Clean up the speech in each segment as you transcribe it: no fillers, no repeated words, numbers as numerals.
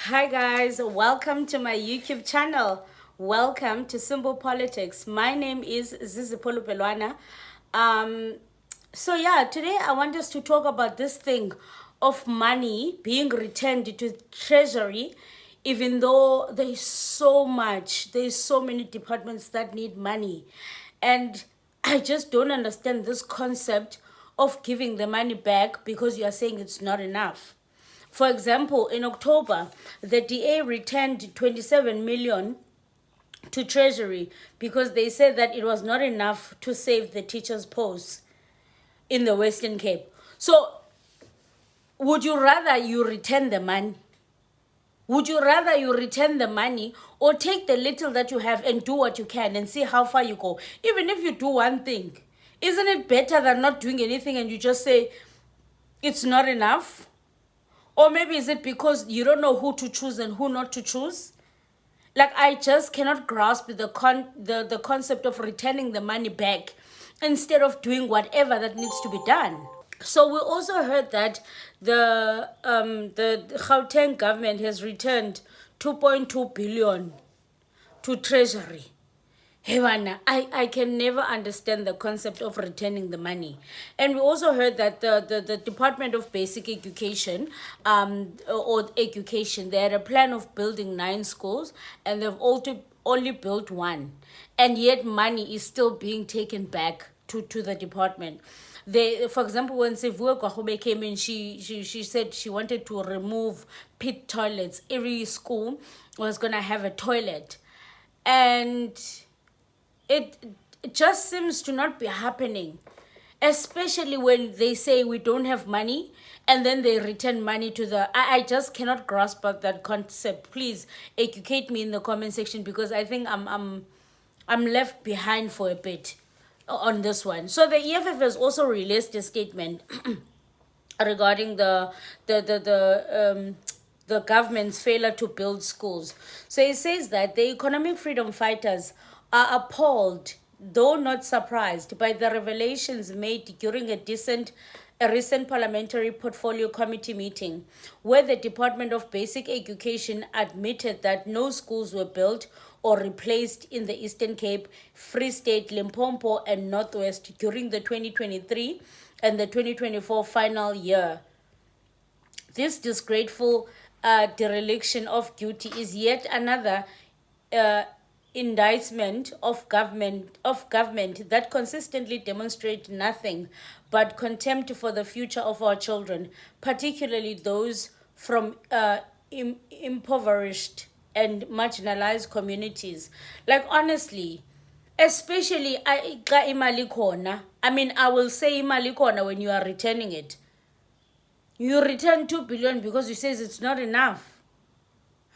Hi guys, welcome to my YouTube channel. Welcome to Simple Politics. My name is Zizipolo Pelwana. Today I want us to talk about this thing of money being returned to Treasury, even though there's so many departments that need money. And I just don't understand this concept of giving the money back because you are saying it's not enough. For example, in October, the DA returned 27 million to Treasury because they said that it was not enough to save the teachers' posts in the Western Cape. So, would you rather you return the money? Would you rather you return the money or take the little that you have and do what you can and see how far you go? Even if you do one thing, isn't it better than not doing anything and you just say it's not enough? Or maybe is it because you don't know who to choose and who not to choose? Like, I just cannot grasp the concept of returning the money back instead of doing whatever that needs to be done. So we also heard that the Gauteng government has returned 2.2 billion to Treasury. Hewana, I can never understand the concept of returning the money. And we also heard that the Department of Basic Education, or Education, they had a plan of building 9 schools and they've only built 1. And yet money is still being taken back to the department. For example, when Sivue Kwahobe came in, she said she wanted to remove pit toilets. Every school was going to have a toilet. And it just seems to not be happening, especially when they say we don't have money and then they return money to the... I just cannot grasp that concept. Please educate me in the comment section because I think I'm left behind for a bit on this one. So the EFF has also released a statement regarding the government's failure to build schools. So it says that the economic freedom fighters are appalled, though not surprised, by the revelations made during a recent parliamentary portfolio committee meeting, where the Department of Basic Education admitted that no schools were built or replaced in the Eastern Cape, Free State, Limpopo, and Northwest during the 2023 and the 2024 final year. This disgraceful dereliction of duty is yet another indictment of government that consistently demonstrate nothing but contempt for the future of our children, particularly those from impoverished and marginalized communities. Like, honestly, especially imali khona. I mean, I will say imali khona when you are returning it. You return 2 billion because you says it's not enough.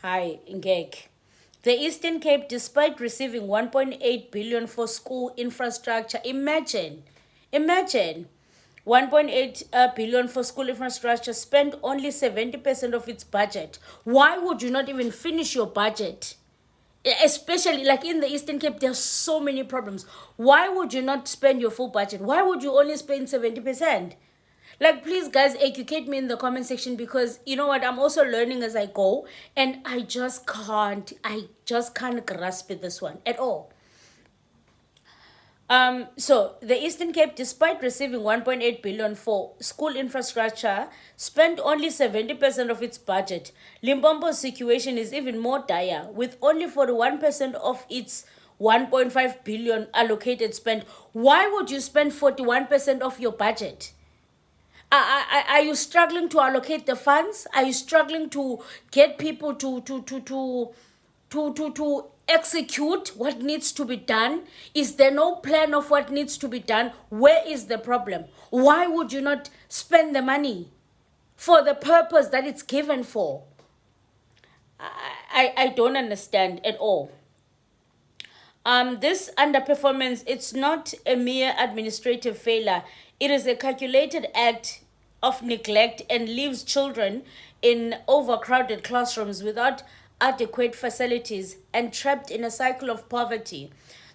Hi, Ngek. The Eastern Cape, despite receiving 1.8 billion for school infrastructure, imagine 1.8 billion for school infrastructure, spent only 70% of its budget. Why would you not even finish your budget? Especially like in the Eastern Cape, there's so many problems. Why would you not spend your full budget? Why would you only spend 70%? Like, please, guys, educate me in the comment section because you know what? I'm also learning as I go, and I just can't grasp this one at all. So the Eastern Cape, despite receiving 1.8 billion for school infrastructure, spent only 70% of its budget. Limpopo's situation is even more dire, with only 41% of its 1.5 billion allocated spent. Why would you spend 41% of your budget? Are you struggling to allocate the funds? Are you struggling to get people to execute what needs to be done? Is there no plan of what needs to be done? Where is the problem? Why would you not spend the money for the purpose that it's given for? I don't understand at all. This underperformance, it's not a mere administrative failure. It is a calculated act of neglect and leaves children in overcrowded classrooms without adequate facilities and trapped in a cycle of poverty.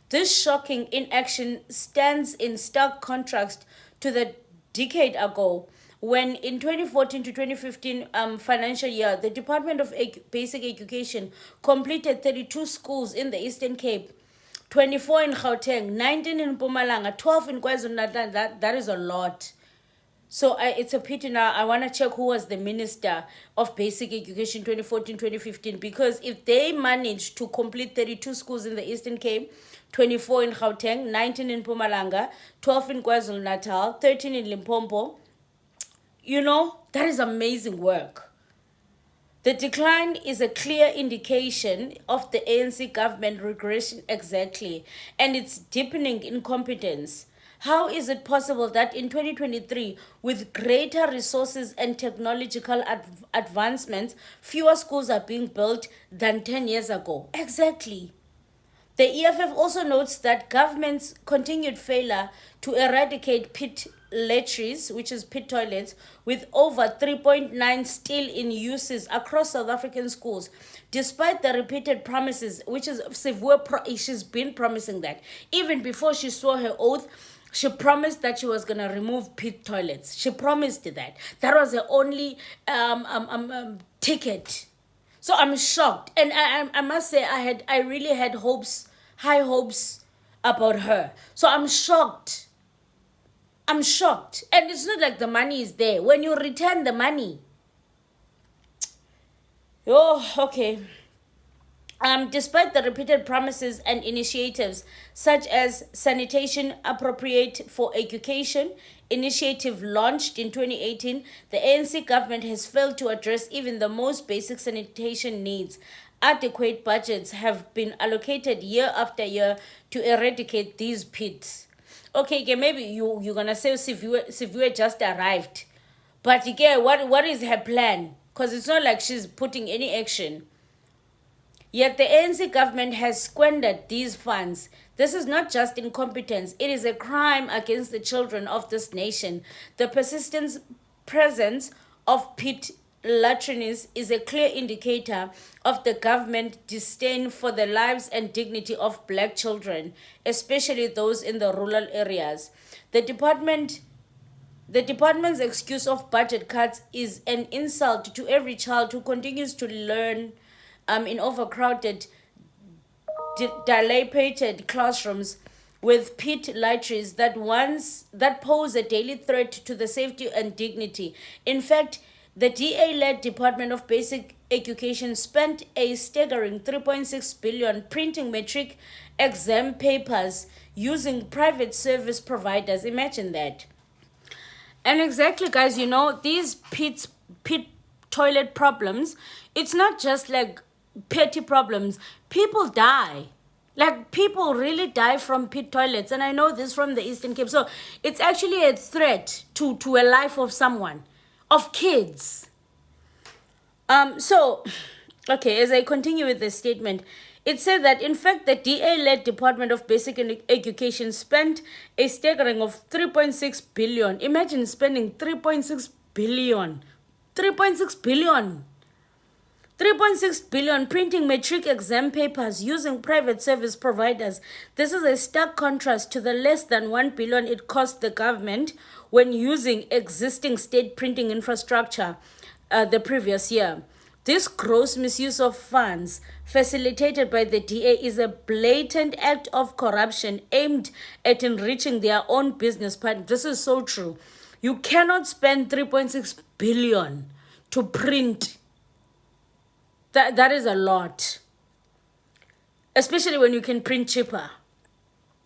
This shocking inaction stands in stark contrast to the decade ago when in 2014 to 2015 financial year, the Department of Basic Education completed 32 schools in the Eastern Cape, 24 in Gauteng, 19 in Mpumalanga, 12 in KwaZulu-Natal. That is a lot. So it's a pity now. I want to check who was the Minister of Basic Education 2014-2015, because if they managed to complete 32 schools in the Eastern Cape, 24 in Gauteng, 19 in Mpumalanga, 12 in KwaZulu-Natal, 13 in Limpopo, that is amazing work. The decline is a clear indication of the ANC government regression, exactly, and its deepening incompetence. How is it possible that in 2023, with greater resources and technological advancements, fewer schools are being built than 10 years ago? Exactly. The EFF also notes that government's continued failure to eradicate pit latrines, which is pit toilets, with over 3.9 still in uses across South African schools, despite the repeated promises, which is she's been promising that. Even before she swore her oath, she promised that she was going to remove pit toilets. She promised that. That was the only ticket. So I'm shocked. And I must say, I really had high hopes about her. So I'm shocked. I'm shocked. And it's not like the money is there. When you return the money. Oh, okay. Despite the repeated promises and initiatives such as Sanitation Appropriate for Education initiative launched in 2018, the ANC government has failed to address even the most basic sanitation needs. Adequate budgets have been allocated year after year to eradicate these pits. Okay, maybe you're gonna say Siviwe just arrived, but what is her plan? Because it's not like she's putting any action. Yet the ANC government has squandered these funds. This is not just incompetence, it is a crime against the children of this nation. The persistent presence of pit latrines is a clear indicator of the government's disdain for the lives and dignity of black children, especially those in the rural areas. The department's excuse of budget cuts is an insult to every child who continues to learn in overcrowded, dilapidated classrooms with pit latrines that pose a daily threat to the safety and dignity. In fact, the DA-led Department of Basic Education spent a staggering 3.6 billion printing matric exam papers using private service providers. Imagine that. And exactly, guys, these pit toilet problems, it's not just like petty problems. People die. Like, people really die from pit toilets. And I know this from the Eastern Cape. So it's actually a threat to a life of someone, of kids. Okay, as I continue with the statement, it said that, in fact, the DA-led Department of Basic Education spent a staggering of 3.6 billion. Imagine spending 3.6 billion. 3.6 billion. 3.6 billion printing matric exam papers using private service providers. This is a stark contrast to the less than 1 billion it cost the government when using existing state printing infrastructure the previous year. This gross misuse of funds facilitated by the DA is a blatant act of corruption aimed at enriching their own business partner. This is so true. You cannot spend 3.6 billion to print. That is a lot, especially when you can print cheaper.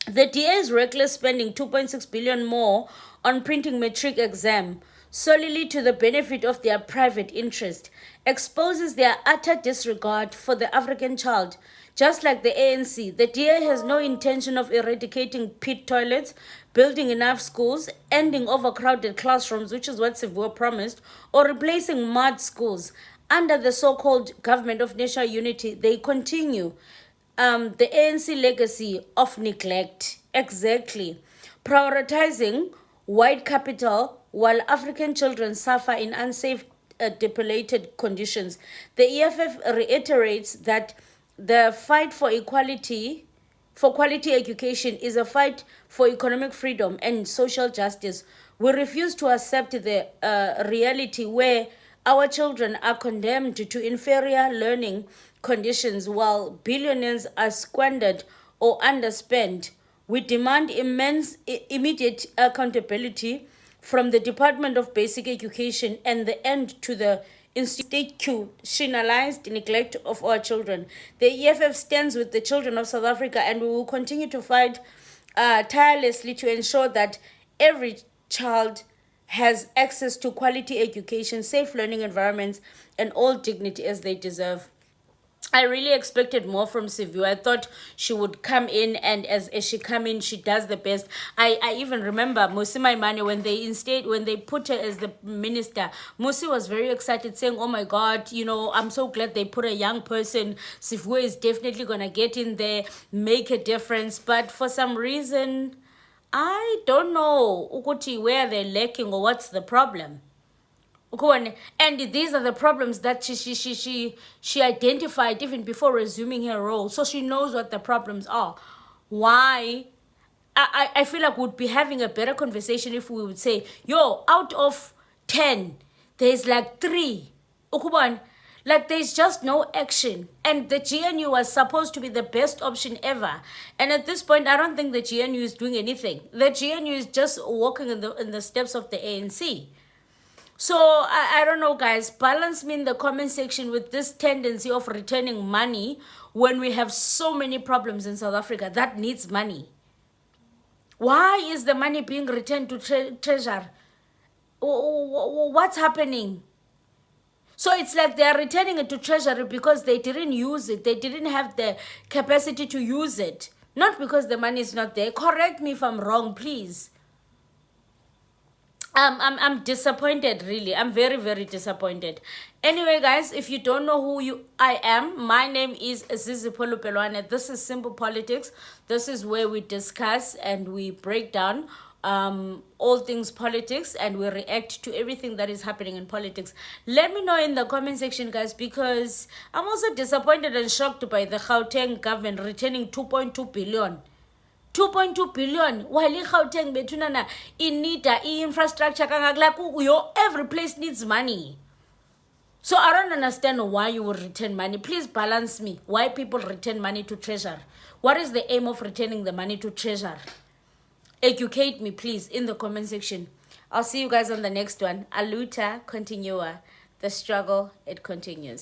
The DA's reckless spending 2.6 billion more on printing matric exam solely to the benefit of their private interest exposes their utter disregard for the African child. Just like the ANC, the DA has no intention of eradicating pit toilets, building enough schools, ending overcrowded classrooms, which is what Siviwe promised, or replacing mud schools. Under the so-called government of national unity, they continue the ANC legacy of neglect. Exactly. Prioritizing white capital while African children suffer in unsafe, depleted conditions. The EFF reiterates that the fight for quality education is a fight for economic freedom and social justice. We refuse to accept the reality where our children are condemned to inferior learning conditions while billionaires are squandered or underspent. We demand immediate accountability from the Department of Basic Education and the end to the institutionalized neglect of our children. The EFF stands with the children of South Africa, and we will continue to fight tirelessly to ensure that every child has access to quality education, safe learning environments, and all dignity as they deserve. I really expected more from Sivu. I thought she would come in, and as she come in, she does the best. I even remember Musi Maimane when they put her as the minister. Musi was very excited, saying, "Oh my God, I'm so glad they put a young person. Sivu is definitely gonna get in there, make a difference." But for some reason, I don't know Ukuti where they're lacking or what's the problem. And these are the problems that she identified even before resuming her role. So she knows what the problems are. Why? I feel like we'd be having a better conversation if we would say, yo, out of 10, there's like 3. Like there's just no action. And the GNU was supposed to be the best option ever. And at this point, I don't think the GNU is doing anything. The GNU is just walking in the steps of the ANC. So I don't know, guys. Balance me in the comment section with this tendency of returning money when we have so many problems in South Africa that needs money. Why is the money being returned to Treasury? What's happening? So it's like they are returning it to Treasury because they didn't use it. They didn't have the capacity to use it. Not because the money is not there. Correct me if I'm wrong, please. I'm disappointed, really. I'm very, very disappointed. Anyway, guys, if you don't know who I am, my name is Zizi Pelwane. This is Simple Politics. This is where we discuss and we break down all things politics, and we react to everything that is happening in politics. Let me know in the comment section, guys, because I'm also disappointed and shocked by the Gauteng government returning 2.2 billion. 2.2 billion while Gauteng bethunana inida infrastructure like every place needs money. So I don't understand why you would return money. Please balance me. Why people return money to Treasury? What is the aim of returning the money to Treasury? Educate me, please, in the comment section. I'll see you guys on the next one. Aluta continua. The struggle, it continues.